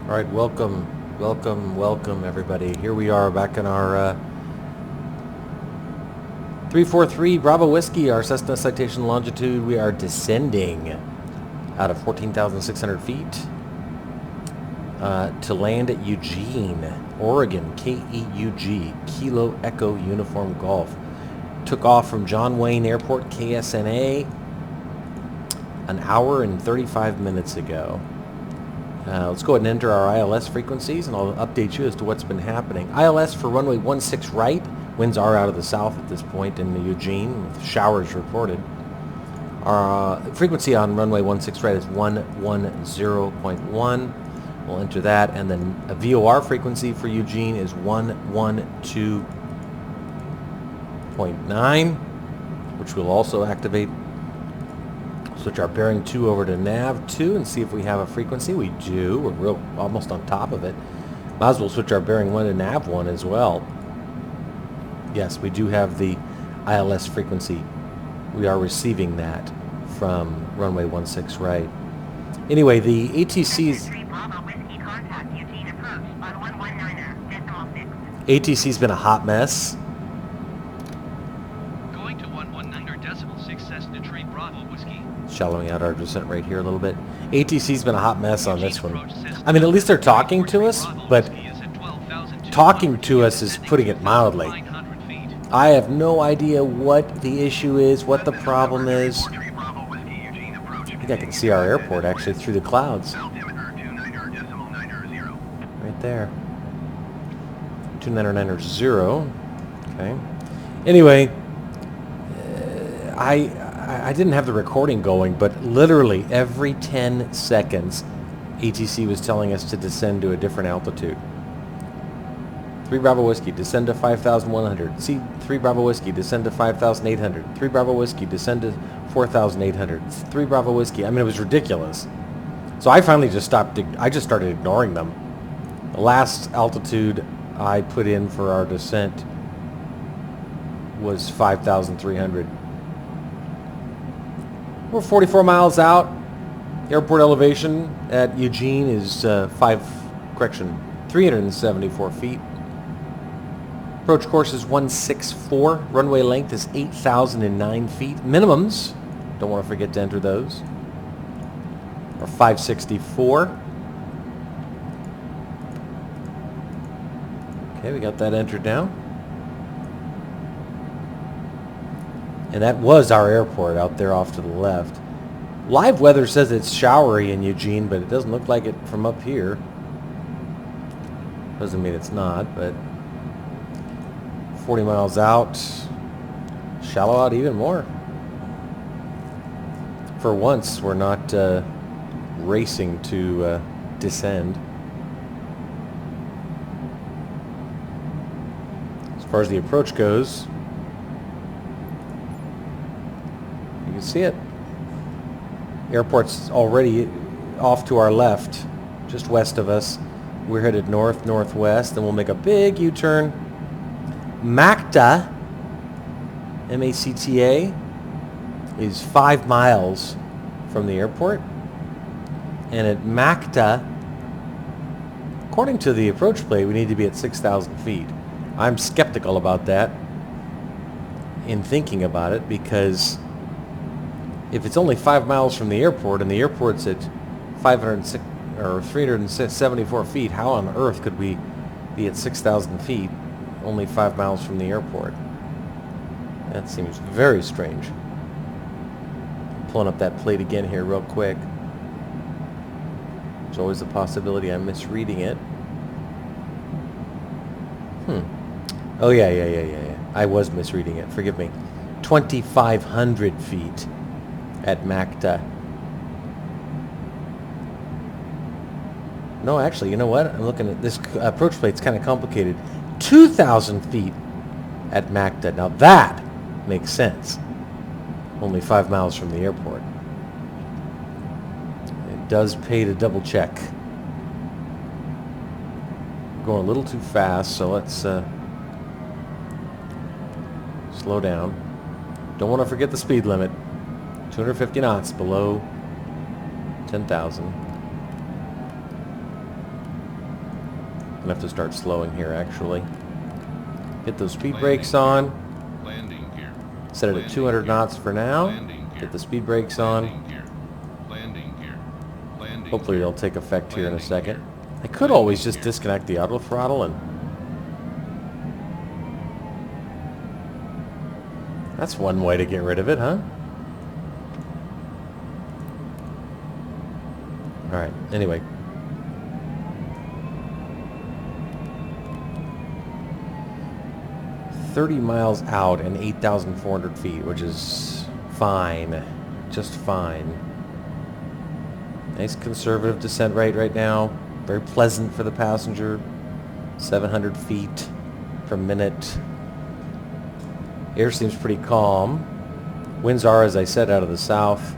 All right, welcome, everybody. Here we are back in our 343 Bravo Whiskey, our Cessna Citation Longitude. We are descending out of 14,600 feet to land at Eugene, Oregon, KEUG, Kilo Echo Uniform Golf. Took off from John Wayne Airport, KSNA, an hour and 35 minutes ago. Let's go ahead and enter our ILS frequencies, and I'll update you as to what's been happening. ILS for runway 16 right. Winds are out of the south at this point in Eugene, with showers reported. Our frequency on runway 16 right is 110.1. We'll enter that, and then a VOR frequency for Eugene is 112.9, which we'll also activate. Switch our bearing 2 over to nav 2 and see if we have a frequency. We do. We're almost on top of it. Might as well switch our bearing 1 to nav 1 as well. Yes, we do have the ILS frequency. We are receiving that from runway 16 right. Anyway, the ATC's been a hot mess. Shallowing out our descent rate here a little bit. ATC's been a hot mess on this one. I mean, at least they're talking to us, but talking to us is putting it mildly. I have no idea what the issue is, what the problem is. I think I can see our airport actually through the clouds. Right there. 2990. Okay. Anyway, I didn't have the recording going, but literally every 10 seconds, ATC was telling us to descend to a different altitude. 3 Bravo Whiskey, descend to 5,100. C3 Bravo Whiskey, descend to 5,800. 3 Bravo Whiskey, descend to 4,800. 3 Bravo Whiskey. I mean, it was ridiculous. So I finally just stopped. I just started ignoring them. The last altitude I put in for our descent was 5,300. We're 44 miles out. Airport elevation at Eugene is 374 feet. Approach course is 164. Runway length is 8,009 feet. Minimums, don't want to forget to enter those, are 564. Okay, we got that entered now. And that was our airport out there off to the left. Live weather says it's showery in Eugene, but it doesn't look like it from up here. Doesn't mean it's not, but 40 miles out, shallow out even more. For once, we're not racing to descend. As far as the approach goes, you can see it. Airport's already off to our left, just west of us. We're headed north-northwest, and we'll make a big U-turn. MACTA, M-A-C-T-A, is 5 miles from the airport. And at MACTA, according to the approach plate, we need to be at 6,000 feet. I'm skeptical about that in thinking about it, because if it's only 5 miles from the airport and the airport's at 374 feet, how on earth could we be at 6,000 feet only 5 miles from the airport? That seems very strange. Pulling up that plate again here real quick. There's always a possibility I'm misreading it. Oh, yeah. I was misreading it. Forgive me. 2,500 feet at MACTA. No, actually, you know what? I'm looking at this approach plate. It's kind of complicated. 2,000 feet at MACTA. Now that makes sense. Only 5 miles from the airport. It does pay to double check. We're going a little too fast, so let's slow down. Don't want to forget the speed limit. 250 knots below 10,000. Gonna have to start slowing here, actually. Get those speed brakes on. Landing gear. Set it at 200 knots for now. Landing gear. Get the speed brakes on. Landing gear. Landing gear. Landing Hopefully gear. they'll take effect here in a Landing second. gear. I could always just disconnect the auto throttle and... That's one way to get rid of it, huh? Alright, anyway. $30 miles out and 8,400 feet, which is fine. Just fine. Nice conservative descent rate right now. Very pleasant for the passenger. 700 feet per minute. Air seems pretty calm. Winds are, as I said, out of the south.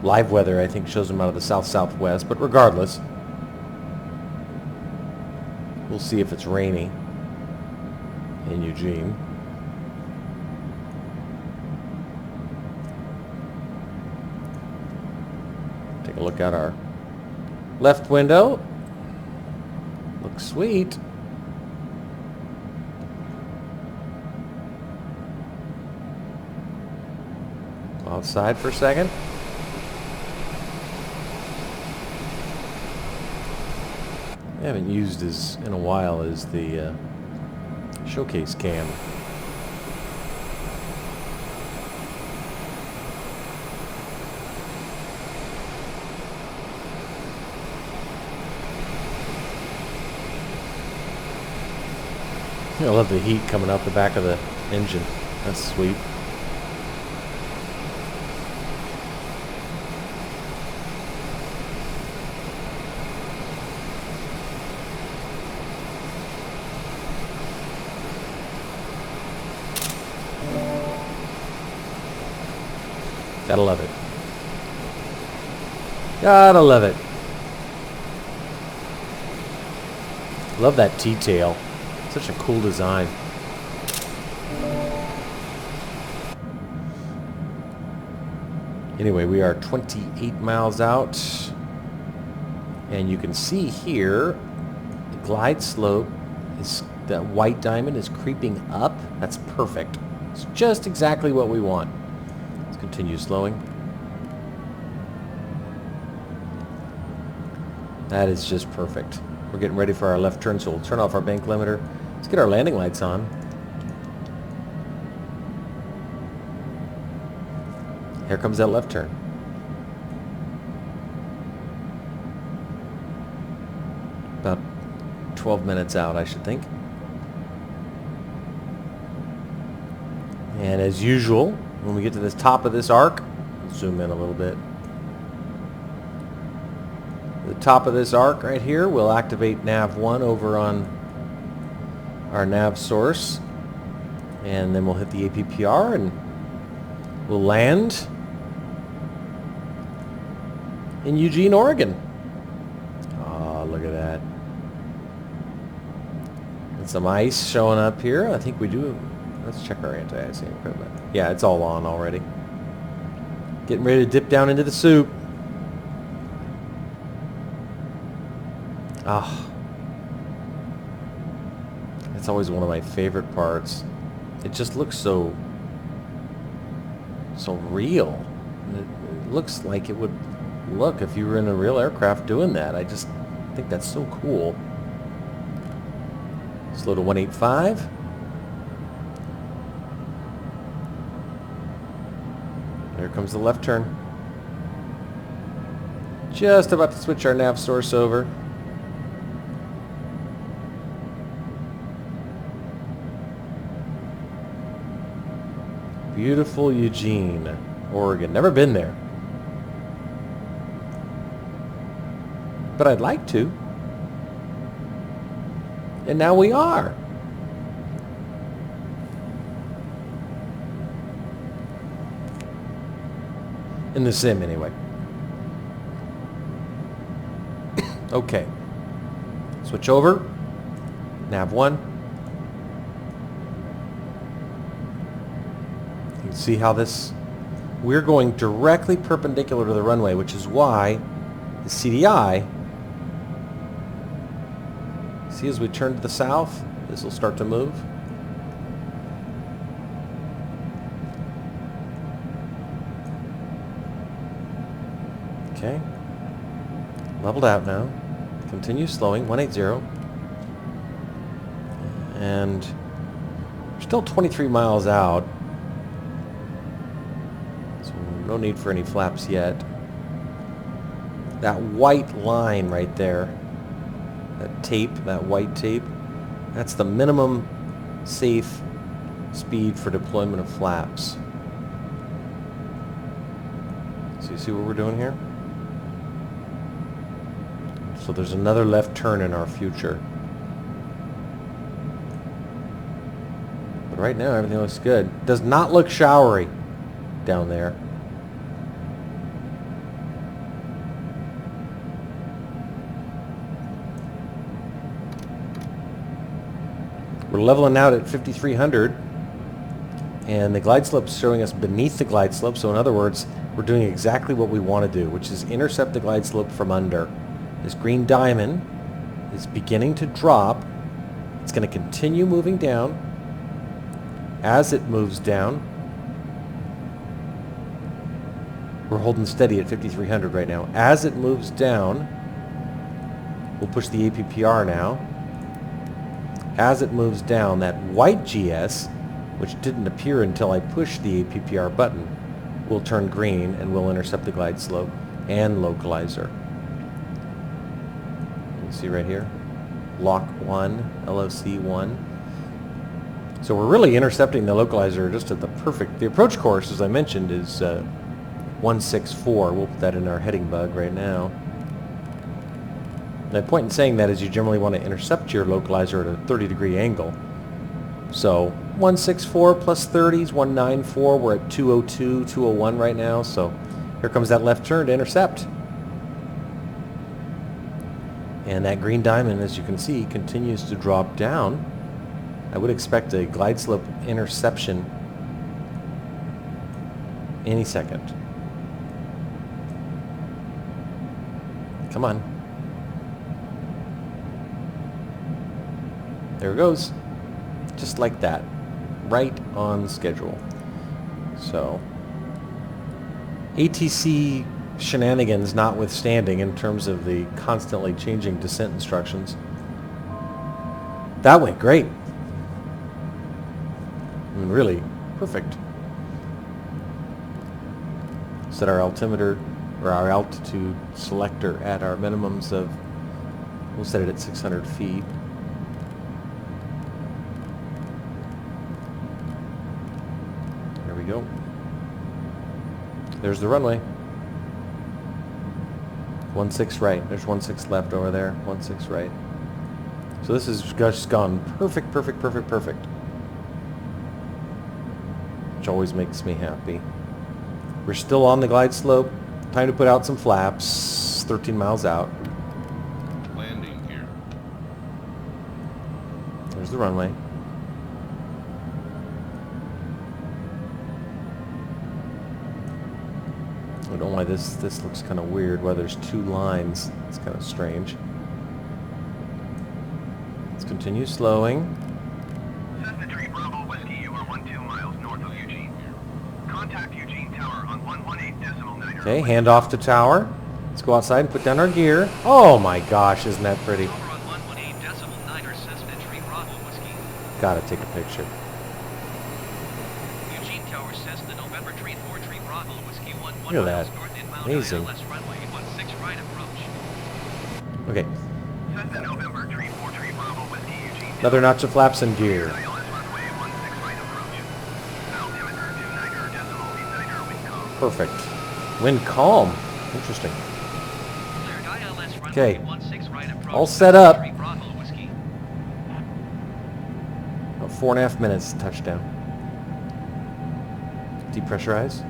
Live weather, I think, shows them out of the south-southwest. But regardless, we'll see if it's rainy in Eugene. Take a look out our left window. Looks sweet. Outside for a second. I haven't used in a while is the showcase cam. I love the heat coming out the back of the engine. That's sweet. Gotta love it. Gotta love it. Love that T-tail. Such a cool design. Anyway, we are 28 miles out. And you can see here, the glide slope is, that white diamond is creeping up. That's perfect. It's just exactly what we want. Let's continue slowing. That is just perfect. We're getting ready for our left turn, so we'll turn off our bank limiter. Let's get our landing lights on. Here comes that left turn. About 12 minutes out, I should think. And as usual, when we get to the top of this arc, zoom in a little bit. The top of this arc right here, we'll activate nav 1 over on our nav source, and then we'll hit the APPR and we'll land in Eugene, Oregon. Oh, look at that. And some ice showing up here. I think we do. Let's check our anti-icing equipment. Yeah, it's all on already. Getting ready to dip down into the soup. Ah. It's always one of my favorite parts. It just looks so real. It looks like it would look if you were in a real aircraft doing that. I just think that's so cool. Slow to 185. There comes the left turn. Just about to switch our nav source over. Beautiful Eugene, Oregon. Never been there. But I'd like to. And now we are. In the sim, anyway. Okay. Switch over. Nav 1. You can see how this... We're going directly perpendicular to the runway, which is why the CDI See, as we turn to the south, this will start to move. Okay. Leveled out now. Continue slowing, 180. And we're still 23 miles out. So no need for any flaps yet. That white line right there, that tape, that white tape, that's the minimum safe speed for deployment of flaps. So you see what we're doing here? So there's another left turn in our future. But right now everything looks good. Does not look showery down there. We're leveling out at 5,300, and the glide slope's showing us beneath the glide slope. So in other words, we're doing exactly what we want to do, which is intercept the glide slope from under. This green diamond is beginning to drop. It's going to continue moving down. As it moves down, we're holding steady at 5,300 right now. As it moves down, we'll push the APPR now. As it moves down, that white GS, which didn't appear until I pushed the APPR button, will turn green and will intercept the glide slope and localizer. You can see right here, lock 1, LOC 1. So we're really intercepting the localizer just at the perfect. The approach course, as I mentioned, is 164. We'll put that in our heading bug right now. My point in saying that is you generally want to intercept your localizer at a 30-degree angle. So 164 plus 30 is 194. We're at 202, 201 right now. So here comes that left turn to intercept. And that green diamond, as you can see, continues to drop down. I would expect a glide slope interception any second. Come on. There it goes. Just like that. Right on schedule. So, ATC shenanigans notwithstanding in terms of the constantly changing descent instructions. That went great. I mean, really perfect. Set our altimeter, or our altitude selector at our minimums of, we'll set it at 600 feet. There we go. There's the runway. 16 right. There's 16 left over there. 16 right. So this has just gone perfect, perfect, perfect, perfect. Which always makes me happy. We're still on the glide slope. Time to put out some flaps. 13 miles out. Landing gear. There's the runway. I don't know why this looks kind of weird. Why there's two lines. It's kind of strange. Let's continue slowing. Cessna 3 Bravo Whiskey, you are 12 miles north of Eugene. Contact Eugene Tower on 118.9. Okay, hand off to tower. Let's go outside and put down our gear. Oh my gosh, isn't that pretty? Tower on 118.9 Cessna 3 Bravo Whiskey. Gotta take a picture. Eugene Tower Cessna November 343 Bravo Whiskey 11 Look at that. miles north inbound Amazing. ILS runway 16 right approach. Okay, Cessna November 343 Bravo Whiskey, Eugene another notch of flaps and gear. ILS runway 16 right approach. Altimeter 29.89 wind calm. Perfect. Wind calm. Interesting. Cleared ILS runway Okay. 16 right approach. All set up. 3 Bravo Whiskey. About 4.5 minutes to touchdown. Depressurize.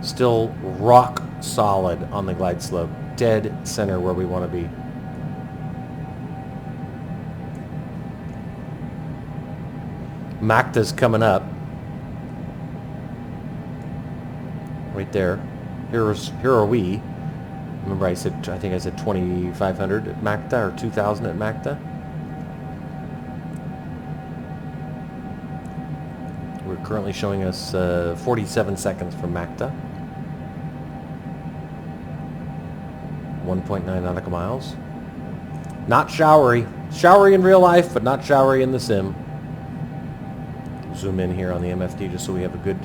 Still rock solid on the glide slope. Dead center where we want to be. Macta's coming up. Right there. Here are we. Remember I think I said 2,500 at MACTA or 2,000 at MACTA. We're currently showing us 47 seconds from MACTA. 1.9 nautical miles. Not showery. Showery in real life, but not showery in the sim. Zoom in here on the MFD just so we have a good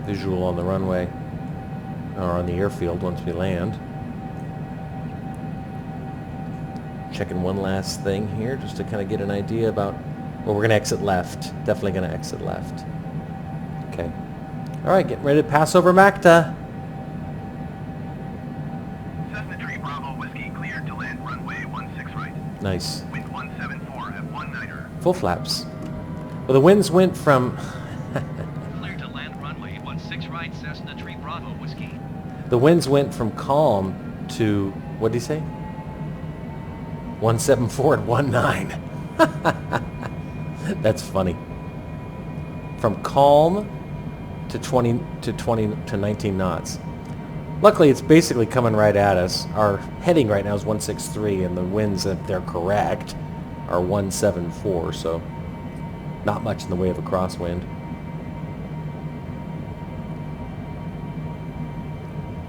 visual on the runway, or on the airfield once we land. Checking one last thing here just to kind of get an idea about, well, we're going to exit left. Definitely going to exit left. Okay. All right, getting ready to pass over MACTA. Cessna 3 Bravo Whiskey cleared to land runway 16 right. Nice. Wind 174 at 19er. Full flaps. Well, the winds went from Clear to land runway 16 right, Cessna 3 Bravo Whiskey. the winds went from calm to, what did he say? 174 at 19. That's funny. From calm to 19 knots. Luckily, it's basically coming right at us. Our heading right now is 163, and the winds, if they're correct, are 174, so not much in the way of a crosswind.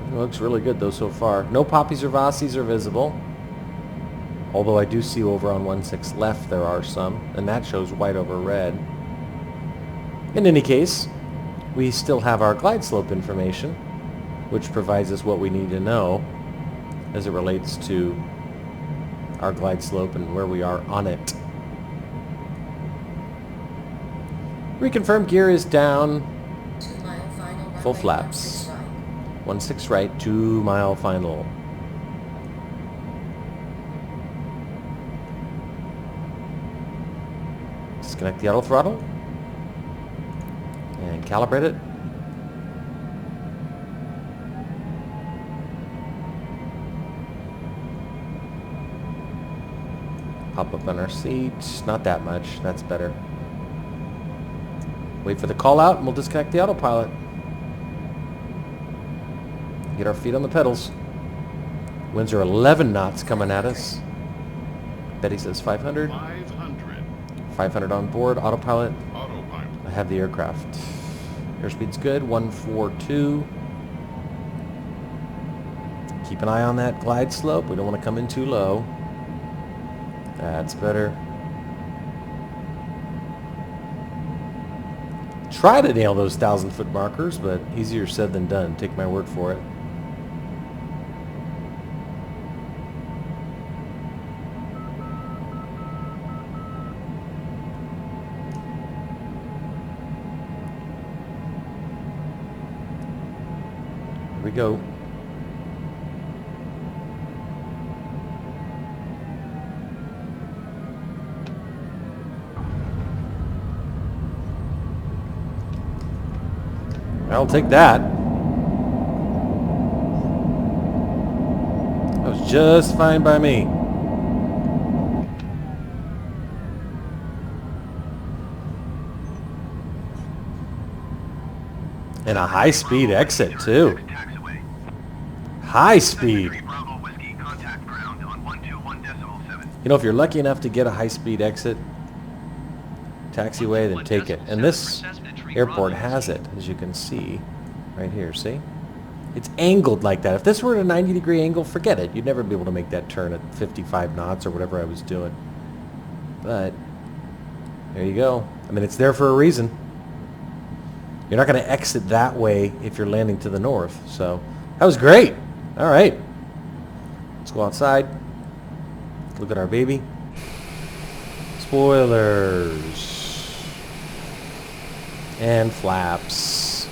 It looks really good, though, so far. No poppies or vossies are visible. Although I do see over on 16 left there are some, and that shows white over red. In any case, we still have our glide slope information, which provides us what we need to know as it relates to our glide slope and where we are on it. Reconfirm gear is down. 2 mile final. Full runway flaps. 16 right, 2 mile final. Disconnect the auto throttle and calibrate it. Pop up on our seat. Not that much. That's better. Wait for the call out and we'll disconnect the autopilot. Get our feet on the pedals. Winds are 11 knots coming at us. Betty says 500. 500. 500 on board. Autopilot. Autopilot. I have the aircraft. Airspeed's good. 142. Keep an eye on that glide slope. We don't want to come in too low. That's better. Try to nail those 1,000-foot markers, but easier said than done. Take my word for it. Here we go. I'll take that. That was just fine by me. And a high-speed exit, too. Taxiway. High Cessna speed. 3 Bravo Whiskey contact ground on 121.7. You know, if you're lucky enough to get a high-speed exit taxiway, then take it. And this airport has it, as you can see right here. See? It's angled like that. If this were at a 90-degree angle, forget it. You'd never be able to make that turn at 55 knots or whatever I was doing. But there you go. I mean, it's there for a reason. You're not going to exit that way if you're landing to the north. So that was great. All right. Let's go outside. Look at our baby. Spoilers. And flaps.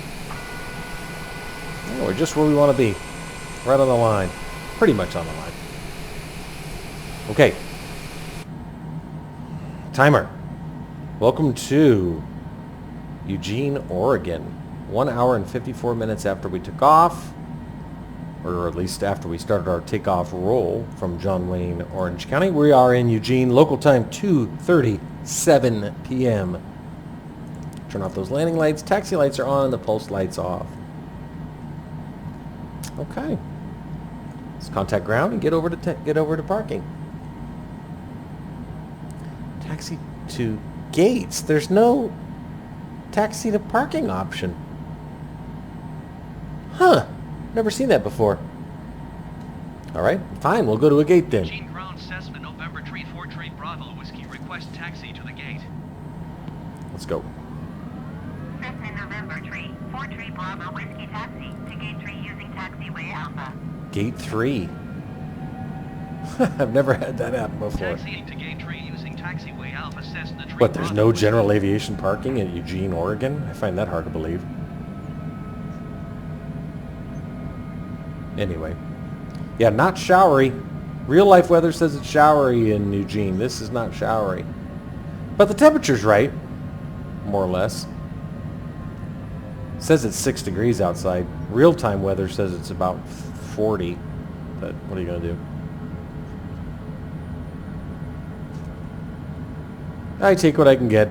Oh, we're just where we want to be. Right on the line. Pretty much on the line. Okay. Timer. Welcome to Eugene, Oregon. 1 hour and 54 minutes after we took off, or at least after we started our takeoff roll from John Wayne, Orange County. We are in Eugene, local time 2:37 p.m. Turn off those landing lights. Taxi lights are on and the pulse lights off. Okay. Let's contact ground and get over to parking. Taxi to gates. There's no taxi to parking option. Huh. Never seen that before. Alright, fine. We'll go to a gate then. Eugene ground Cessna November Tree 4 Tree Bravo Whiskey. Request taxi to the gate. Let's go. Cessna November Tree 4 Tree Bravo Whiskey taxi to gate 3 using taxiway Alpha. Gate 3. I've never had that happen before. Taxiing to gate 3 using taxiway Alpha Cessna Tree What, there's Bravo no Whiskey. general aviation parking at Eugene, Oregon? I find that hard to believe. Anyway. Yeah, not showery. Real life weather says it's showery in Eugene. This is not showery. But the temperature's right. More or less. Says it's 6 degrees outside. Real-time weather says it's about 40. But what are you going to do? I take what I can get.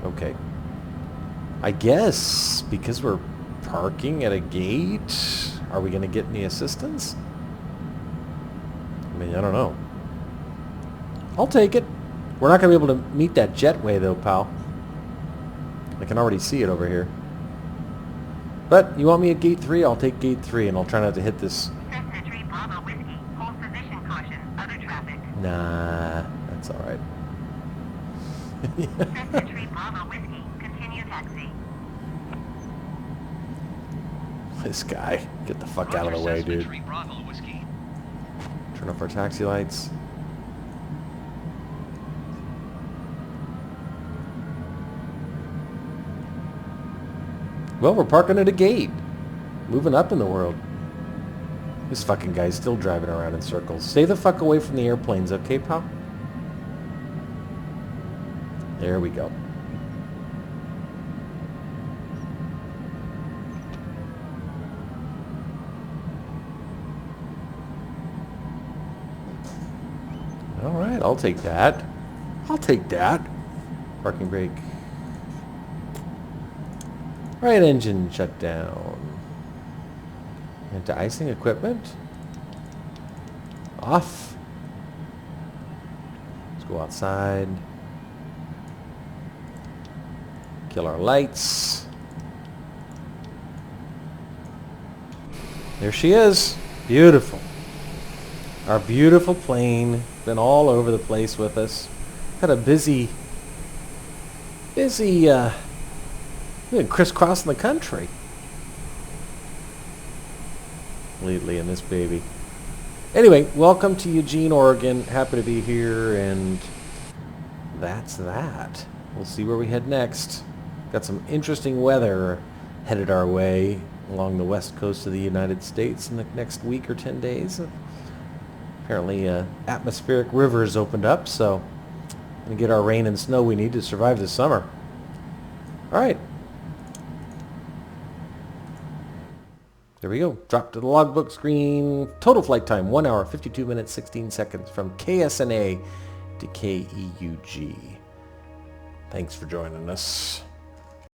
Okay. I guess because we're parking at a gate, are we going to get any assistance? I mean, I don't know. I'll take it. We're not going to be able to meet that jetway though, pal. I can already see it over here. But you want me at gate 3? I'll take gate 3 and I'll try not to hit this. Cessna Tree Bravo Whiskey. Hold position caution. Other traffic. Nah, that's all right. Cessna Tree Bravo Whiskey. Continue taxi. This guy. Get the fuck out of the Roger, way, Cessna dude. Tree Bravo Whiskey. Turn off our taxi lights. Well, we're parking at a gate. Moving up in the world. This fucking guy's still driving around in circles. Stay the fuck away from the airplanes, okay, pal? There we go. Alright, I'll take that. I'll take that. Parking brake. Right engine shut down. Anti-icing equipment. Off. Let's go outside. Kill our lights. There she is. Beautiful. Our beautiful plane. Been all over the place with us. Had a busy crisscrossing the country lately in this baby. Anyway, welcome to Eugene, Oregon. Happy to be here, and that's that. We'll see where we head next. Got some interesting weather headed our way along the west coast of the United States in the next week or 10 days. Apparently atmospheric rivers opened up, so we're going to get our rain and snow we need to survive this summer. All right. There we go. Drop to the logbook screen. Total flight time, 1 hour, 52 minutes, 16 seconds from KSNA to KEUG. Thanks for joining us.